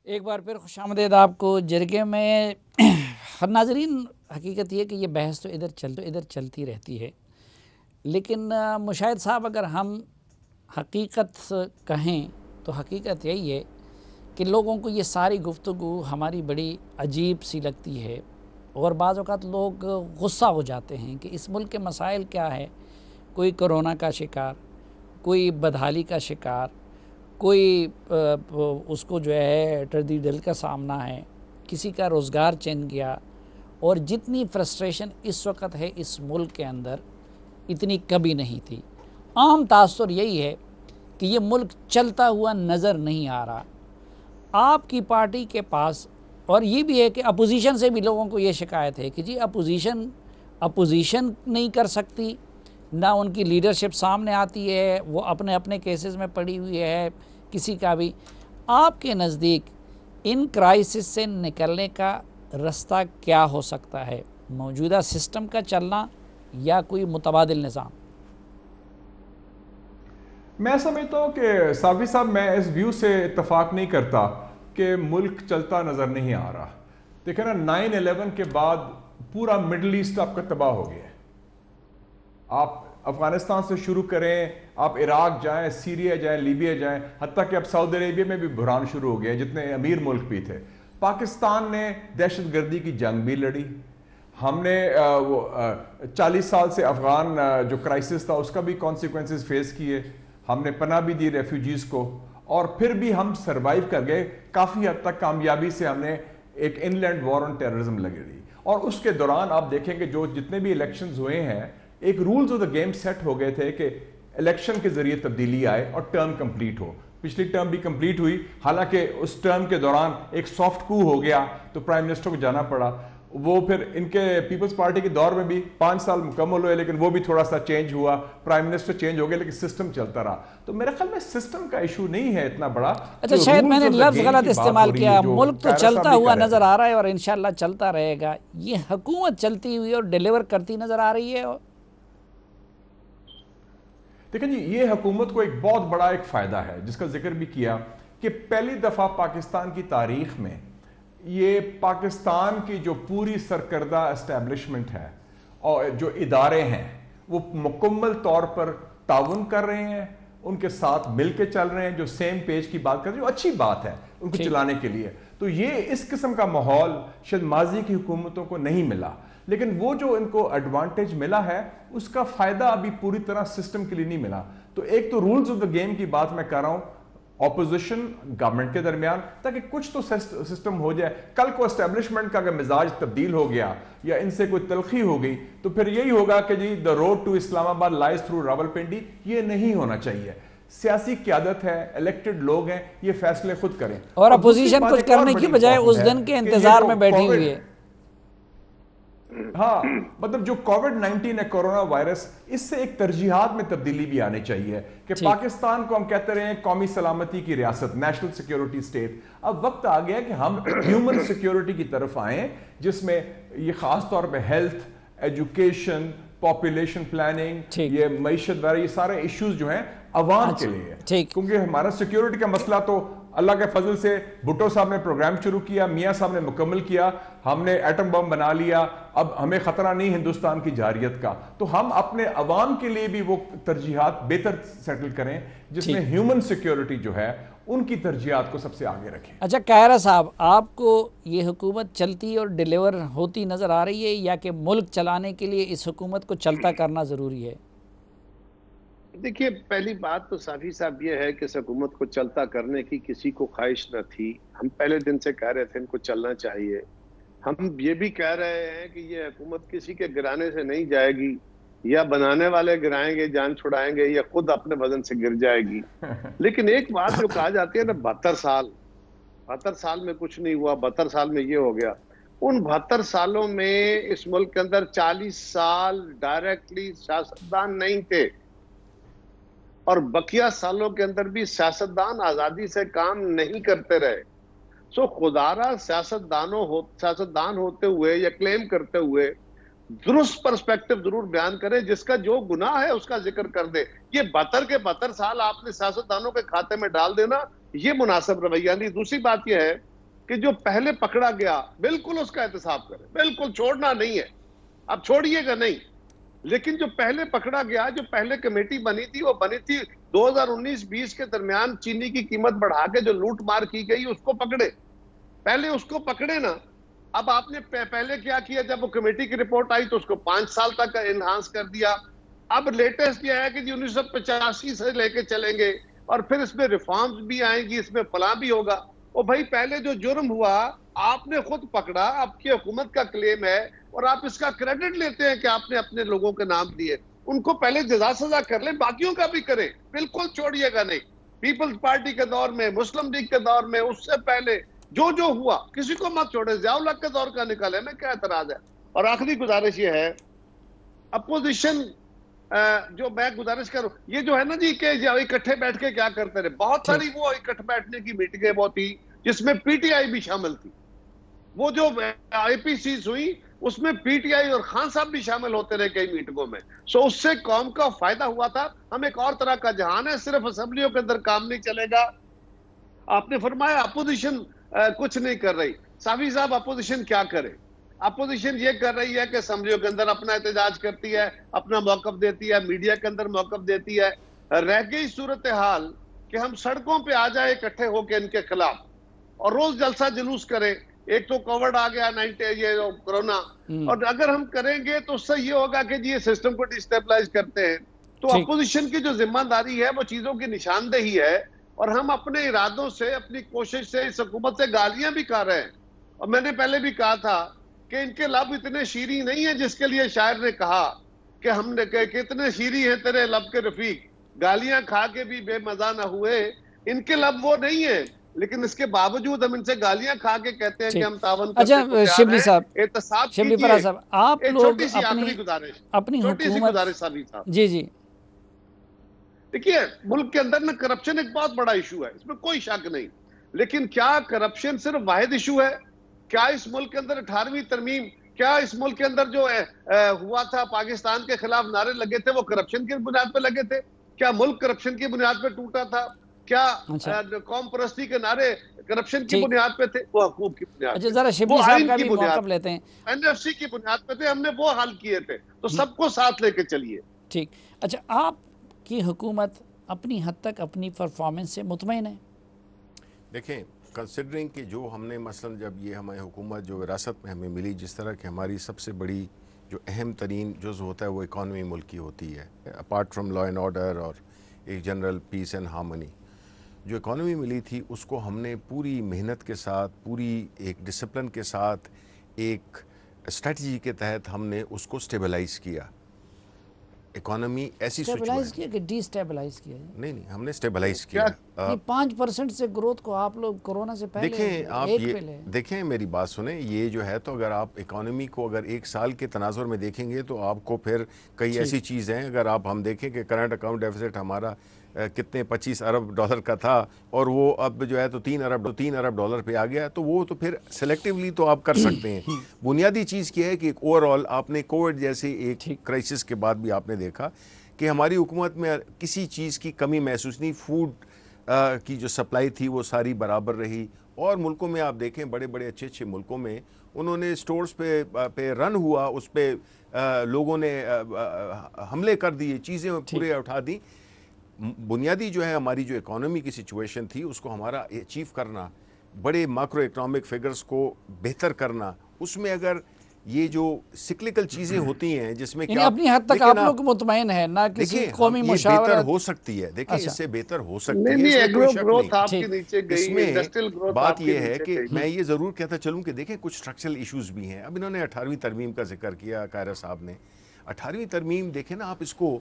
एक बार फिर खुशामदीद आपको जरगे में। नाज़रीन हकीकत ये कि ये बहस तो इधर चलती रहती है, लेकिन मुशाहिद साहब अगर हम हकीकत कहें तो हकीकत यही है कि लोगों को ये सारी गुफ्तगू हमारी बड़ी अजीब सी लगती है, और बाज़ औक़ात लोग गुस्सा हो जाते हैं कि इस मुल्क के मसाइल क्या है। कोई कोरोना का शिकार, कोई बदहाली का शिकार, कोई उसको जो है टर्दी दिल का सामना है, किसी का रोज़गार छिन गया, और जितनी फ्रस्ट्रेशन इस वक्त है इस मुल्क के अंदर इतनी कभी नहीं थी। आम तासुर यही है कि ये मुल्क चलता हुआ नज़र नहीं आ रहा आपकी पार्टी के पास। और ये भी है कि अपोजिशन से भी लोगों को ये शिकायत है कि जी अपोजिशन नहीं कर सकती, ना उनकी लीडरशिप सामने आती है, वो अपने अपने केसेस में पड़ी हुई है किसी का भी। आपके नज़दीक इन क्राइसिस से निकलने का रास्ता क्या हो सकता है? मौजूदा सिस्टम का चलना या कोई मुतबादिल निज़ाम? मैं समझता हूँ कि सावी साहब, मैं इस व्यू से इत्तेफाक नहीं करता कि मुल्क चलता नज़र नहीं आ रहा। देखिए ना, 9/11 के बाद पूरा मिडल ईस्ट आपका तबाह हो गया है। आप अफगानिस्तान से शुरू करें, आप इराक जाएं, सीरिया जाएं, लीबिया जाएं, हत्ता कि अब सऊदी अरेबिया में भी बुहरान शुरू हो गया, जितने अमीर मुल्क भी थे। पाकिस्तान ने दहशतगर्दी की जंग भी लड़ी। हमने 40 साल से अफगान जो क्राइसिस था उसका भी कॉन्सिक्वेंसेस फेस किए। हमने पनाह भी दी रेफ्यूजीज को, और फिर भी हम सरवाइव कर गए काफ़ी हद तक कामयाबी से। हमने एक इनलैंड वॉर ऑन टेररिज्म लगी, और उसके दौरान आप देखेंगे जो जितने भी इलेक्शंस हुए हैं, एक rules of the game set हो गए थे कि इलेक्शन के जरिए तब्दीली आए और टर्म कंप्लीट हो। पिछली टर्म भी कंप्लीट हुई, हालांकि उस टर्म के दौरान एक सॉफ्ट कू हो गया तो प्राइम मिनिस्टर को जाना पड़ा। वो फिर इनके पीपल्स पार्टी के दौर में भी 5 साल मुकम्मल हुए, लेकिन वो भी थोड़ा सा चेंज हुआ, प्राइम मिनिस्टर चेंज हो गए, लेकिन सिस्टम चलता रहा। तो मेरे ख्याल में सिस्टम का इशू नहीं है इतना बड़ा। अच्छा, शायद मैंने लफ्ज़ गलत इस्तेमाल किया। मुल्क तो चलता हुआ नजर आ रहा है और इंशाल्लाह चलता रहेगा। ये हुकूमत चलती हुई और डिलीवर करती नजर आ रही है। देखिए जी, ये हुकूमत को एक बहुत बड़ा एक फायदा है जिसका जिक्र भी किया कि पहली दफा पाकिस्तान की तारीख में ये पाकिस्तान की जो पूरी सरकर्दा एस्टेब्लिशमेंट है और जो इदारे हैं वो मुकम्मल तौर पर ताउन कर रहे हैं, उनके साथ मिलकर चल रहे हैं, जो सेम पेज की बात कर रहे हैं, जो अच्छी बात है उनको चलाने के लिए। तो ये इस किस्म का माहौल शायद माजी की हुकूमतों को नहीं मिला, लेकिन वो जो इनको एडवांटेज मिला है उसका फायदा अभी पूरी तरह सिस्टम के लिए नहीं मिला। तो एक तो रूल्स ऑफ द गेम की बात मैं कर रहा हूं, ऑपोजिशन गवर्नमेंट के दरमियान, ताकि कुछ तो सिस्टम हो जाए। कल को एस्टेब्लिशमेंट का अगर मिजाज तब्दील हो गया या इनसे कोई तलखी हो गई तो फिर यही होगा कि जी the road to Islamabad lies through Rawalpindi. ये नहीं होना चाहिए। सियासी क़यादत है, इलेक्टेड लोग हैं, ये फैसले खुद करें। और अपोजिशन कुछ करने की बजाय उस दिन के इंतजार में बैठी हुई है। हाँ, मतलब जो कोविड-19 है, कोरोना वायरस, इससे एक तरजीहात में तब्दीली भी आनी चाहिए कि पाकिस्तान को हम कहते रहे कौमी सलामती की रियासत, नेशनल सिक्योरिटी स्टेट। अब वक्त आ गया कि हम ह्यूमन सिक्योरिटी की तरफ आए, जिसमें ये खास तौर पे हेल्थ, एजुकेशन, पॉपुलेशन प्लानिंग, ये मईशत वगैरह, ये सारे इश्यूज जो हैं अवाम के लिए। क्योंकि हमारा सिक्योरिटी का मसला तो अल्लाह के फजल से भुट्टो साहब ने प्रोग्राम शुरू किया, मियाँ साहब ने मुकम्मल किया, हमने एटम बम बना लिया, अब हमें खतरा नहीं हिंदुस्तान की जारियत का। तो हम अपने अवाम के लिए भी वो तरजीहात बेहतर सेटल करें जिसमें ह्यूमन सिक्योरिटी जो है उनकी तरजीहात को सबसे आगे रखें। अच्छा कायरा साहब, आपको ये हुकूमत चलती और डिलीवर होती नज़र आ रही है, या कि मुल्क चलाने के लिए इस हुकूमत को चलता करना ज़रूरी है? देखिए, पहली बात तो साफी साहब ये है कि इस हुकूमत को चलता करने की किसी को ख्वाहिश न थी। हम पहले दिन से कह रहे थे इनको चलना चाहिए। हम ये भी कह रहे हैं कि ये हुकूमत किसी के गिराने से नहीं जाएगी, या बनाने वाले गिराएंगे, जान छुड़ाएंगे, या खुद अपने वजन से गिर जाएगी। लेकिन एक बात जो कहा जाती है ना, 72 साल में कुछ नहीं हुआ, 72 साल में ये हो गया। उन 72 सालों में इस मुल्क के अंदर 40 साल डायरेक्टली सियासतदान नहीं थे, और बकिया सालों के अंदर भी सियासतदान आजादी से काम नहीं करते रहे। सो खुदारा सियासतदान होते हुए या क्लेम करते हुए दुरुस्त पर्सपेक्टिव जरूर बयान करे, जिसका जो गुनाह है उसका जिक्र कर दे। ये 72 साल आपने सियासतदानों के खाते में डाल देना, ये मुनासिब रवैया नहीं। दूसरी बात यह है कि जो पहले पकड़ा गया, बिल्कुल उसका एहतसाब करें, बिल्कुल छोड़ना नहीं है, अब छोड़िएगा नहीं। लेकिन जो पहले पकड़ा गया, जो पहले कमेटी बनी थी, वो बनी थी 2019-20 के दरमियान चीनी की कीमत बढ़ा के जो लूट मार की गई, उसको पकड़े, पहले उसको पकड़े ना। अब आपने पहले क्या किया, जब वो कमेटी की रिपोर्ट आई तो उसको 5 साल तक एनहांस कर दिया। अब लेटेस्ट यह है कि 1985 से लेके चलेंगे, और फिर इसमें रिफॉर्म्स भी आएंगी, इसमें फलां भी होगा। ओ भाई, पहले जो जुर्म हुआ आपने खुद पकड़ा, आपकी हुकूमत का क्लेम है, और आप इसका क्रेडिट लेते हैं कि आपने अपने लोगों के नाम दिए। उनको पहले जजा सजा कर ले, बाकियों का भी करें, बिल्कुल छोड़िएगा नहीं। पीपल्स पार्टी के दौर में, मुस्लिम लीग के दौर में, उससे पहले जो हुआ, किसी को मत छोड़े। ज़ियाउल हक के दौर का निकाले में क्या एतराज है। और आखिरी गुजारिश ये है, अपोजिशन जो मैं गुजारिश करूं, ये जो है ना जी कि इकट्ठे बैठ के क्या करते रहे, बहुत सारी वो इकट्ठे बैठने की मीटिंगें वो थी जिसमें पीटीआई भी शामिल थी। वो जो आईपीसी हुई उसमें पीटीआई और खान साहब भी शामिल होते रहे कई मीटिंगों में। सो उससे कौम का फायदा हुआ था। हम एक और तरह का जहान है, सिर्फ असेंबलियों के अंदर काम नहीं चलेगा। आपने फरमाया अपोजिशन कुछ नहीं कर रही। साफी साहब, अपोजिशन क्या करे? अपोजिशन ये कर रही है कि असेंबलियों के अंदर अपना एहतजाज करती है, अपना मौकफ देती है, मीडिया के अंदर मौकफ देती है। रह गई सूरत हाल कि हम सड़कों पे आ जाए इकट्ठे होकर इनके खिलाफ, और रोज जलसा जुलूस करें। एक तो कोविड आ गया, ये कोरोना, और अगर हम करेंगे तो उससे ये होगा कि जी ये सिस्टम को डिस्टेबलाइज करते हैं। तो अपोजिशन की जो जिम्मेदारी है वो चीजों की निशानदेही है, और हम अपने इरादों से, अपनी कोशिश से इस हुकूमत से गालियां भी खा रहे हैं। और मैंने पहले भी कहा था कि इनके लब इतने शीरी नहीं है जिसके लिए शायर ने कहा कि हमने कितने शीरी हैं तेरे लब के रफीक, गालियां खा के भी बेमजा न हुए। इनके लब वो नहीं है, लेकिन इसके बावजूद हम इनसे गालियां खा के कहते हैं कि हम तावन करने को तैयार हैं। शिबली साहब, एहतसाब शिबली परा साहब, आप लोग छोटी सी आखिरी गुजारिश, छोटी सी गुजारिश साहब। जी देखिए, मुल्क के अंदर ना करप्शन एक बहुत बड़ा इशू है, इसमें कोई शक नहीं। लेकिन क्या करप्शन सिर्फ वाहिद इशू है? क्या इस मुल्क के अंदर 18वीं तरमीम, क्या इस मुल्क के अंदर जो हुआ था, पाकिस्तान के खिलाफ नारे लगे थे, वो करप्शन की बुनियाद पे लगे थे? क्या मुल्क करप्शन की बुनियाद पे टूटा था? क्या कौम परस्ती के नारे करप्शन की बुनियाद पे थे? वो हुकूक की बुनियाद पे, जरा शिबली साहब का भी मौक़िफ़ लेते हैं। एनएफसी की बुनियाद पे थे, हमने वो हल किए थे। तो सबको साथ लेके चलिए। ठीक। अच्छा, आपकी हुकूमत अपनी हद तक अपनी परफॉर्मेंस से मुतमईन है? देखें, कंसिडरिंग कि जो हमने मसलन जब ये हमारी हुकूमत जो विरासत में हमें मिली, जिस तरह की हमारी सबसे बड़ी जो अहम तरीन जुज़ होता है वो इकॉनमी मुल्क की होती है, apart from law and order और एक जनरल पीस एंड हार्मनी। जो इकॉनमी मिली थी उसको हमने पूरी मेहनत के साथ, पूरी एक डिसिप्लिन के साथ, एक स्ट्रेटजी के तहत हमने उसको स्टेबलाइज़ किया। इकोनॉमी ऐसी स्टेबलाइज किया कि डिस्टेबलाइज किया? नहीं, हमने स्टेबलाइज किया। 5% से ग्रोथ को आप लोग कोरोना से पहले देखें, आप ये देखें, मेरी बात सुने, ये जो है, तो अगर आप इकोनॉमी को अगर एक साल के तनाजुर में देखेंगे तो आपको फिर कई ऐसी चीज़ हैं। अगर आप हम देखें कि करंट अकाउंट डेफिसिट हमारा कितने 25 अरब डॉलर का था, और वो अब जो है तो 3 अरब डॉलर पे आ गया, तो वो तो फिर सेलेक्टिवली तो आप कर सकते हैं। बुनियादी चीज़ क्या है कि ओवरऑल आपने कोविड जैसे एक क्राइसिस के बाद भी आपने देखा कि हमारी हुकूमत में किसी चीज़ की कमी महसूस नहीं। फूड की जो सप्लाई थी वो सारी बराबर रही, और मुल्कों में आप देखें, बड़े बड़े अच्छे मुल्कों में उन्होंने स्टोर्स पे रन हुआ, उस पर लोगों ने हमले कर दिए, चीज़ें पूरे उठा दी। बुनियादी जो है हमारी जो इकोनॉमी की सिचुएशन थी उसको हमारा अचीव करना, बड़े माक्रो इकोनॉमिक फिगर्स को बेहतर करना, उसमें अगर ये जो सिक्लिकल चीजें होती हैं जिसमें क्या अपनी हद तक आप लोग मुतमईन है ना किसी कौमी मुशावरत बेहतर हो सकती है। देखिए अच्छा। इससे बेहतर हो सकती है, इसमें कोई शक नहीं। इसमें बात यह है कि मैं ये जरूर कहता चलूं कि देखें कुछ स्ट्रक्चरल इश्यूज भी हैं। अब इन्होंने 18वीं तरमीम का जिक्र किया कायरा साहब ने। 18वीं तरमीम देखें ना, आप इसको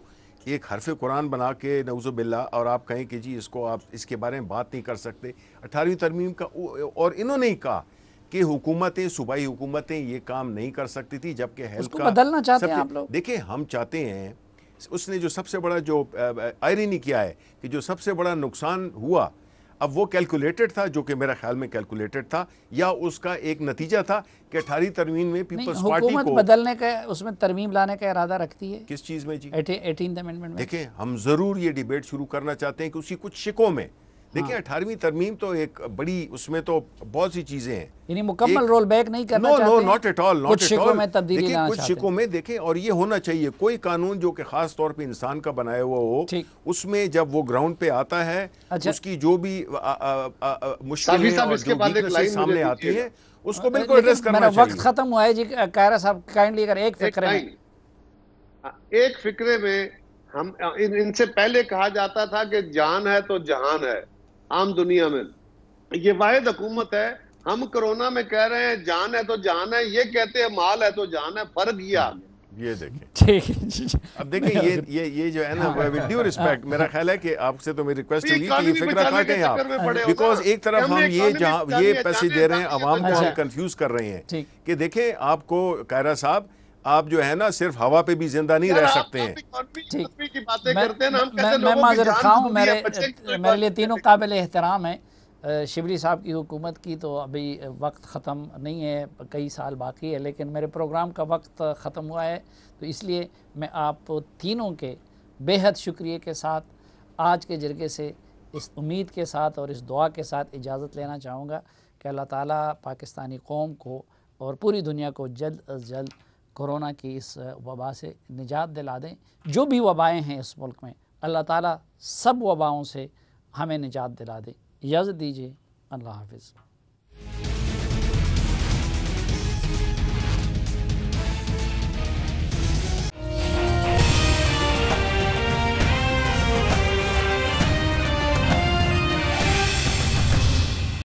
एक हरफ कुरान बना के नऊज़ुबिल्ला और आप कहें कि जी इसको आप इसके बारे में बात नहीं कर सकते। 18वीं तरमीम का, और इन्होंने ही कहा कि हुकूमतें, सूबाई हुकूमतें ये काम नहीं कर सकती थी, जबकि हेल्थ का बदलना चाहते हैं आप लोग। देखिए हम चाहते हैं, उसने जो सबसे बड़ा जो आयरनी किया है कि जो सबसे बड़ा नुकसान हुआ, अब वो कैलकुलेटेड था, जो कि मेरा ख्याल में कैलकुलेटेड था, या उसका एक नतीजा था कि 18वीं तरमीम में पीपल्स पार्टी को बदलने का, उसमें तरमीम लाने का इरादा रखती है। किस चीज़ में जी? 18th अमेंडमेंट में। देखिए हम ज़रूर ये डिबेट शुरू करना चाहते हैं कि उसी कुछ शिकों में, देखिए 18वीं तरमीम तो एक बड़ी, उसमें तो बहुत सी चीजें हैं, यानी मुकम्मल रोल बैक नहीं करना चाहते। No not at all, not at all. देखिए कुछ शिकों में देखें, और ये होना चाहिए कोई कानून जो कि खास तौर पे इंसान का बनाया हुआ हो, उसमें जब वो ग्राउंड पे आता है, उसकी जो भी मुश्किलें और जो वीकनेसेस सामने आती है उसको बिल्कुल एड्रेस करना चाहिए। वक्त खत्म हुआ है जी। कायरा साहब काइंडली अगर एक फिक्रे में हम, इनसे पहले कहा जाता था कि जान है तो जहान है। आम दुनिया में ये वाहिद हुकूमत है। हम कोरोना में कह रहे हैं जान है तो जान है, ये कहते हैं माल है तो जान है। फर्क ये आ गया। ये देखें, अब देखें ये जो है ना, विद ड्यू रिस्पेक्ट, मेरा ख्याल है कि आपसे तो मेरी रिक्वेस्ट होगी कि ये फिक्रा काटें आप, बिकॉज एक तरफ हम ये पैसे दे रहे हैं आवाम को, हम कंफ्यूज कर रहे हैं कि देखें आपको कायरा साहब, आप जो है ना सिर्फ हवा पे भी जिंदा नहीं रह सकते हैं। मैं माजरत खा हूँ, मेरे लिए तीनों काबिल एहतराम है। शिबली साहब की हुकूमत की तो अभी वक्त ख़त्म नहीं है, कई साल बाकी है, लेकिन मेरे प्रोग्राम का वक्त ख़त्म हुआ है, तो इसलिए मैं आप तीनों के बेहद शुक्रिया के साथ आज के जरगे से इस उम्मीद के साथ और इस दुआ के साथ इजाज़त लेना चाहूँगा कि अल्लाह ताला पाकिस्तानी कौम को और पूरी दुनिया को जल्द अज जल्द कोरोना की इस वबा से निजात दिला दें। जो भी वबाएँ हैं इस मुल्क में, अल्लाह ताला सब वबाओं से हमें निजात दिला दे। इजाज़त दीजिए, अल्लाह हाफ़िज़।